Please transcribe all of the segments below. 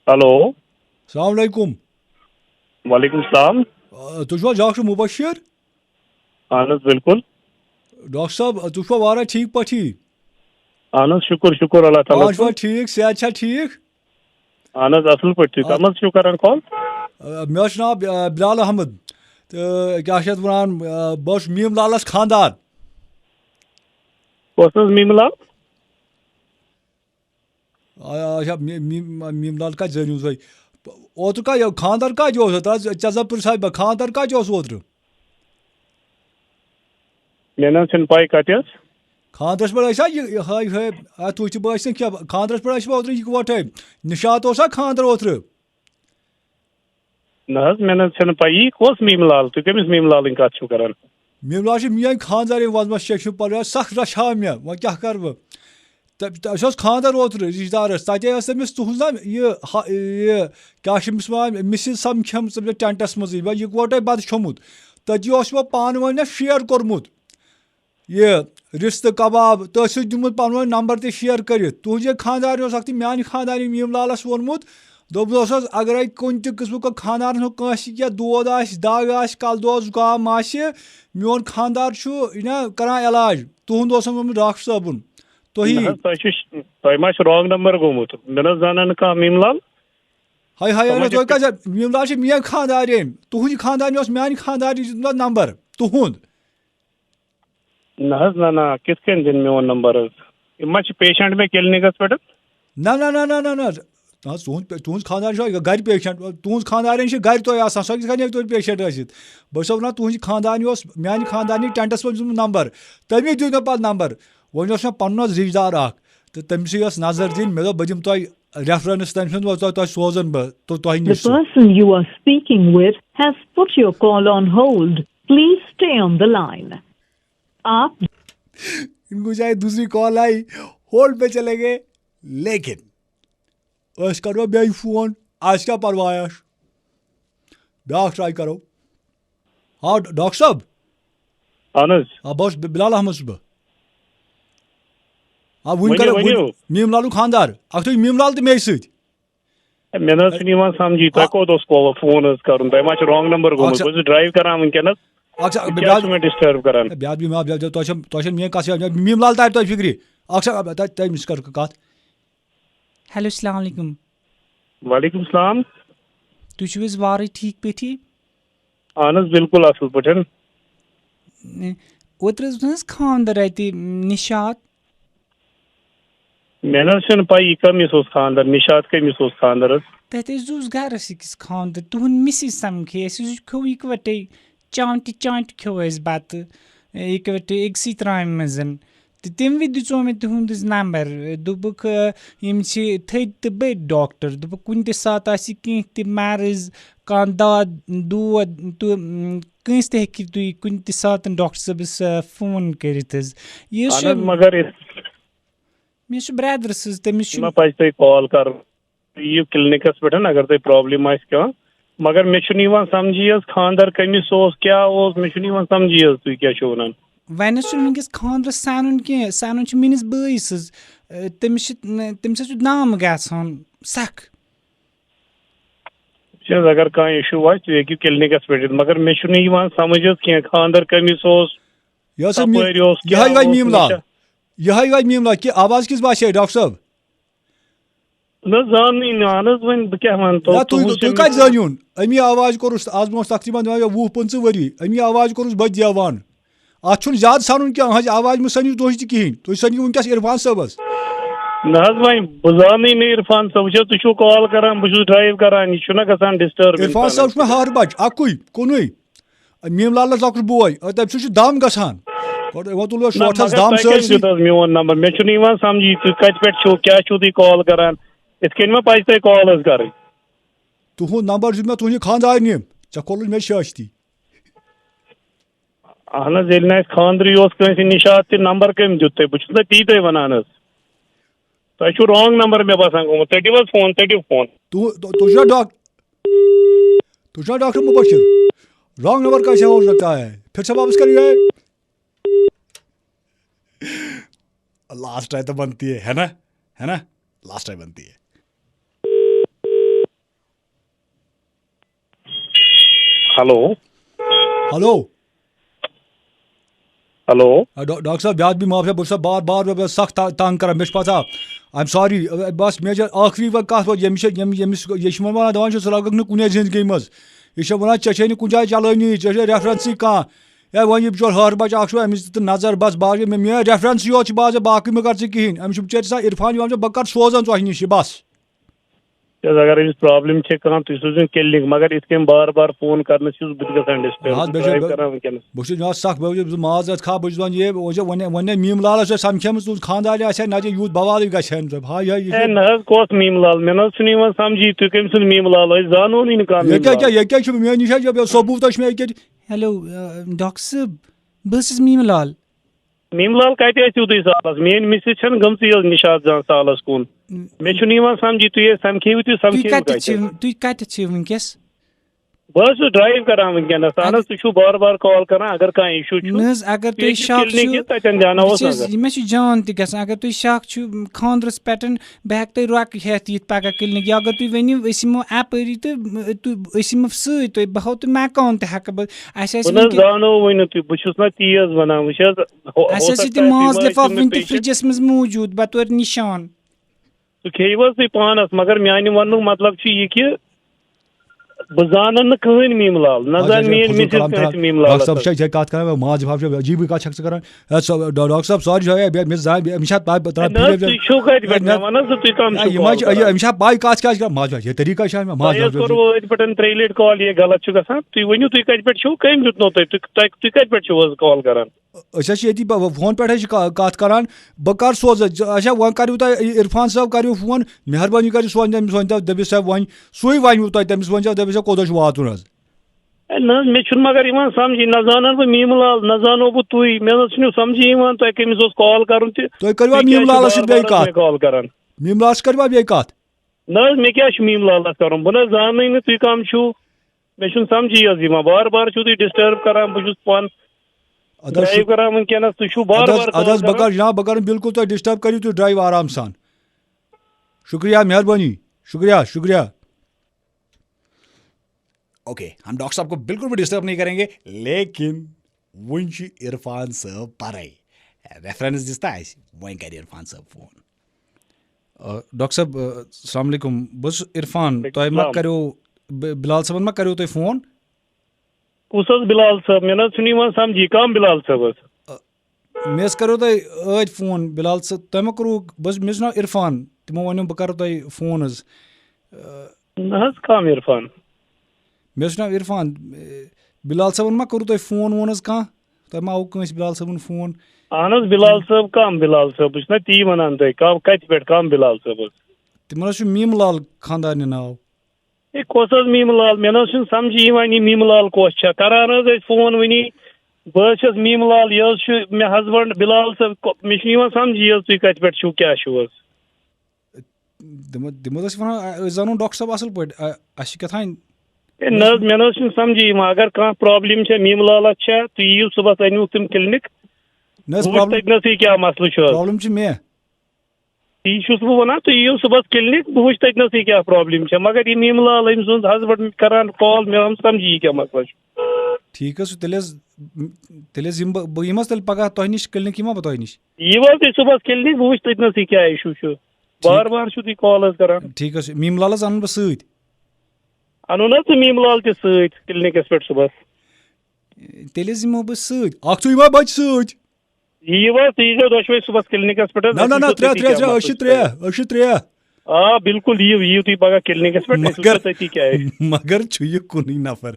Hello. अस्सलाम वालेकुम। वालेकुम सलाम। तुझ डॉक्टर मुबशिर? अहन हज बिल्कुल। डॉक्टर साहब तुझ वारा ठीक पठी? अहन हज शुक्र शुक्र अल्लाह ताला पांच कुन। ठीक सेहत छा ठीक? अहन हज असल पटी कम छो करन कॉल। मे नाव बिलाल अहमद तो क्या वन बस मीम लालस खानदार। कस मीम लाल? अच्छा मीम लाल कत जन तुम ओतर कह खानदार कत चे पुसा खानदार कत ओतर? मे ना पाई कत खानदरस पे यह हाय हाय तुझ बस क्या खानदरस पे ओतर इकवटे निशात खानदर ओतर? ना मे ना पाई कस मीम लाल तुम कमिस मीम लाल कत छो करन? मीम लाल मीन खानदार वजमस पे सख रछा मे वो क्या कर बह खानदर ओतर रिश्तेदारस तते तमिस तुज ना यह क्या मिसिज समखम टेंटस मज इकवटे बत खोमुत तति पान वन शेयर कोर्मुत यह रिश्त कबाब तथ दिमुत पन नंबर ते शेयर कर तुझे खानदार मान खानदानी मीम लालस वोनमुत दोपस अगर कुन किस्म का खानदार क्या दोद दग कल दो जुकाम मोन खानदार ना करान इलाज तुंद वोनमुत डॉक्टर साहबन तुही ना तुम मा रॉन्ग नंबर गोमुत मे ना जाना कह मीम लाल। हाय हाय तुम कह मीम लाल मेन खानदार तुज खानदार मान खानदार दित नंबर तुंद ना ना कित कन दिन मोन नंबर मा पेशेंट मे क्लिनिकस पे। ना ना ना ना ना ना तुज खानदार गर पेशेंट तुज खानदार गर तुम सो तुम पेशेंट बस वन तुज खानदानी मान खानदानी टेंटस पे दित नंबर तमी दिव पे नंबर वो मे पन रिश्तेदार तो तमस नजर दिन मे बह दिम तुम रेफरेंस तम सोजन बह तो तुह The नश person you are speaking with has put your call on hold. Please stay on the line. आप इनको शायद दूसरी कॉल आई होल्ड पे चले गए लेकिन करो बे फोन आज क्या परवाह ब्या ट्राई करो। हाँ डॉक्टर साहब। अहन हज हाँ बस बिलाल अहमद सुबह। हाँ वन वनियो कर वनियो मीम लालू खानदार अख तुम मीम लाल तो मे सत मे ना समझी तुम कोत फोन कर तुम मा रॉन्ग नंबर गोमुत बस ड्राइव करान वनकस क्या डिस्टर्ब करान। ब्याह भी माफ तुम मे कस मीम लाल तर तुम फिक्री तमिस कर कत। हेलो अस्सलाम वालेकुम। वालेकुम सलाम। तुम वारे ठीक पे? अहन हज बिल्कुल असल पन। ओतर खानदर अत निशात मे ना पाई कमिस खानदार निशात कमिस खानदार तत गरस अकिस खानदर तुहद मिसिज समखे खो इकवटे चांट चांट खो बत इकवटे अक्स त्राम मज तो तम वि दिचो मे तुंद नंबर दोपुक थद तो बड़ डॉक्टर दोपुक कुन सात कह मर्ज कह दौद तो कंस तक तुम कुन सात डॉक्टर सबस फोन कर मगर मे ब्रदरस तमिस पज तुम कॉल कर यू क्लिनिकस पे अगर तुम प्रॉब्लम आ मगर मे समझी खानदार कमिस क्या मे समझी तुम क्या वन वन वनकस खानदरस सानुन कह सानुन मेनिस बइस तमिस नाम गसान सख अगर कह इशू आ तुम क्लिनिकस पे मगर मे समझ कह खानदार कमिस यह मीम लाल यह मीम लाल कि आवाज किस बात डॉक्टर साहब ना जान अहन वन बह क्या वन तुह कत जान अमी आवाज कोरुस आज ब्रो तकरीबन 20-25 वरी अमी आवाज कोरुस बह देवान अत ज्यादा सनुन क्या आवाज में सनो तुह कहें तुम सनो वनकस इरफान सबस ना वन बह जान इरफान सब तुम कॉल करान बस ड्राइव करान यह गसान डिस्टर्ब इरफान सब मे हर बच अकुई कुन मीम लाल लकुट बोय तम सह दम गसान वो तुलो शॉर्टस दम सर मोन नंबर मे समझी तुम कत पे क्या तुम कॉल करान इत कन पज तुम कॉल कर तुहद नंबर दित मे तुह खानदार ऐ खोल मे शाश्ती अहन ये खानद्री कंस निशात त नंबर कम दित तुम बह ती तुम वनान तुम रॉन्ग नंबर मे बसान गोमुत तटिव फोन तुझा डॉक्टर मुबशिर रॉन्ग नंबर कैसे हो सकता है फिर से वापस करिए। लास्ट टाइम तो बनती है ना लास्ट टाइम बनती है। हेलो हेलो हेलो डॉक्टर साहब याद भी माफ बस बार बार सख्त तंग कर मे पता आई एम सॉरी बस मे आखिरी वक्त कत यमिस ये वन दपान सह लग न कुन जिंदगी मज यह वन चे कुन जाए चलानी चे रेफरेंस कह या वन बिचोर हर बच अमिस तो नजर बस बाकी मे रेफरेंस योत बाज बाकी मे कर कहें अमिस बिचार इरफान बह कर सोजन तुह नश बस अगर अमिस प्रॉब्लम तुम सोजन क्लिनिक मगर इत बार बार फोन कर बह सख बह माजरत खा बह ये वन मीम लाल समखेम तू खानदार ना यूत बवाल ग हाय हाय कौस मीम लाल मे समझी तुम कम सुन मीम लाल जानो ये मे निश सबूत मे हेलो डॉक्टर साहब बस मीम लाल कत तुम सालस मेन मिसिस गमस निशात जान सालस कुन मे समझी तुम समखेव तुम कत वनकस बस ड्राइव कर वनकस तुम बार बार कॉल कर अगर कह इशू अगर तुम शक मे जान तक अगर तुम शक खानदरस पे बह हेक तुम रोक हेत ये पगह क्लिनिक या अगर तुम वनो यमो अपरी तो यमो सत बह हाव तुम मकान तक जानो वन तुस ना तेज वन माज लिफाफ वन फ्रिजस मज मौजूद बतौर निशान खेव तुम पानस मगर मान वन मतलब यह कि बह जान कहन मीम लाल न जान मेन मिसिस मीम लाल कत कर माज अजीब कत कर डॉक्टर साहब सॉरी अमिस पाई कत क्या माज ये तरीका पे 3 लट कॉल ये गलत गसान तुम वनो तुम कत पे कम दिनो तुम कत पे कॉल कर ये फोन पे कत कर बह कर सोज अच्छा वन करू तुम इरफान साहब करू फोन मेहरबानी कर वन दबिस सा वन सू वन तमिस वन दबिस कोत वातुन मे मगर समझी न जान बह मीम लाल न जानो बह तुई मे समझी तुह कमिस कॉल कर तुम करवा मीम लाल कॉल कर मीम लाल करवा बे कत न मे क्या मीम लाल कर बह जान तुम कम मे समझी बार बार तुम डिस्टर्ब कर बहुत पान ड्राइव कर वनकस तुम बार बार बह कर बिल्कुल तुम डिस्टर्ब करू तुम ड्राइव आराम सान शुक्रिया मेहरबानी शुक्रिया शुक्रिया ओके हम डॉक्टर साहब को बिल्कुल भी डिस्टर्ब नहीं करेंगे लेकिन वन इरफान साहब पारे रेफरेंस दिसता वन कर इरफान साहब फोन डॉक्टर साहब अस्सलाम वालेकुम बस इरफान तुम मा करो बिलाल साहब मा करो तुम फोन कुस बिलाल साहब मे समझी कम बिलाल साहब मे करो तुम अद फोन बिलाल साहब तुम मा करो बस मे नाव इरफान तमो वन बह करो तुम फोन कम इरफान मे नाव इरफान बिलाल साहब मा करो तुम फोन वोन कह तुम मा आव बिलाल साहब फोन अहन बिलाल साहब कम बिलाल साहब बह ती वन तुम कत पे कम बिलाल साहब तमन मीम लाल खानदार नाव कौस मीम लाल मे समझी मीम लाल कौस करान फोन वनी बस मीम लाल यह मे हस्बैंड बिलाल साहब मे समझी तुम कत पे क्या दिमो वन जानो डॉक्टर साहब असल पे कथान मे समझी अगर कह प्रॉब्लम मीम लाल तुम यू सुबह अनु तुम क्लिनिक तथनस क्या मसल प्रॉब्लम मे ती बह वन तुम यू सुबह क्लिनिक बह वो तथनस क्या प्रॉब्लम मगर यह मीम लाल अम सुन हस्बैंड करान कॉल मे समझी क्या मसला ठीक तेल बह पगह तुह नश क्लिनिक यह बह तुह नश यह तुम सुबह क्लिनिक बह वो तथनस क्या इशू बार बार तुम कॉल करान ठीक मीम लाल अन बह सत अनु ना तुम मीम लाल सत क्लिनिकस पे सुबह तेल यमो बह सत मा बच सत यह तुम दोशवे सुबह क्लिनिकस पे ना त्रे आ बिल्कुल यू तुम पगह क्लिनिकस पे क्या मगर यह कुन नफर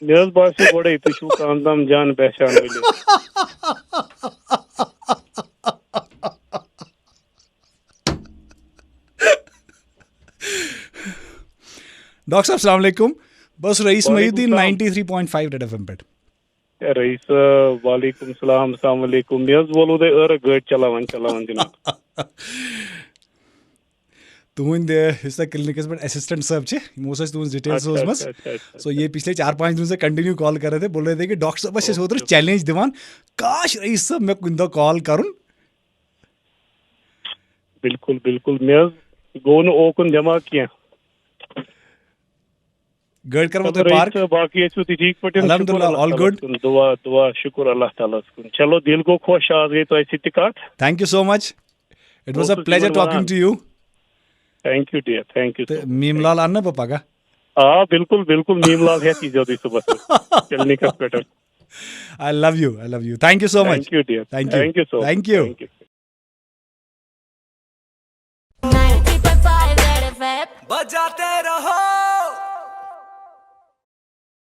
मे बास गोड़े तुम कम तम जान पहचान डॉक्टर साहब अस्सलाम वालेकुम बस रईस महीउद्दीन 93.5 रेड एफएम पे रईस वालेकुम सलाम अस्सलाम वालेकुम मे बोलो तुम गाड़ी चलावन जनाब तुंद क्लिनिकस पे असिस्टेंट साहब तुज डिटेल्स सो ये पिछले 4-5 दिन से कंटिन्यू कॉल कर रहे थे बोल रहे थे कि डॉक्टर साहब ओतर चैलेंज दिवान काश रईस साहब मे कुन दह कॉल करुन बिल्कुल बिल्कुल मे गो न ओकुन दिमाग क्या Gad karmo to park. Baaki achu ठीक Patan. Alhamdulillah, all good. Dua शुक्र अल्लाह ताला सुन. चलो दिल को खुश आज गई तो ऐसी ticket. Thank you so much. It was a pleasure talking to you. Thank you dear. Thank you. Meem Lal anna papa ka. हाँ बिल्कुल बिल्कुल मीम लाल है चीज़ होती सुबह से चलने का better. I love you. I love you. Thank you so much. Thank you dear. Thank you. Thank you so. Thank you. Thank you. 90.5 बजाते रहो.